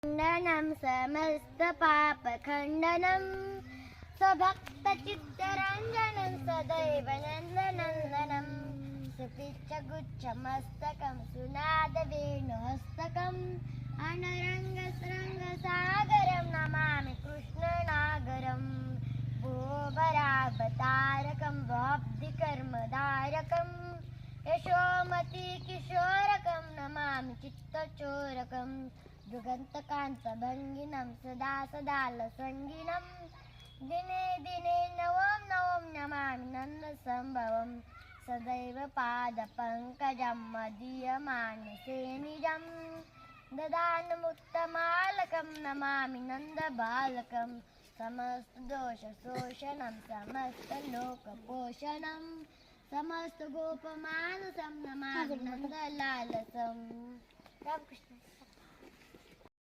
खण्डनं समस्तपापखण्डनं स्वभक्तचित्तरञ्जनं सदैव नन्दनन्दनं सुपिच्चगुच्छमस्तकं सुनादवेणुहस्तकम् अनरङ्गसरङ्गसागरं नमामि कृष्णनागरं भोभरावतारकं भवाब्धिकर्मधारकं यशोमतिकिशोरकं नमामि चित्तचोरकं दुगन्तकान्तभङ्गिनं सदा सदा लसङ्गिनं दिने दिने नवं नवं नमामि नन्दसम्भवं सदैव पादपङ्कजं मदीयमानसे निजं ददानमुत्तमालकं नमामि नन्दबालकं समस्तदोषशोषणं समस्तलोकपोषणं समस्तगोपमानसं नमामि नन्दलालसं रामकृष्ण।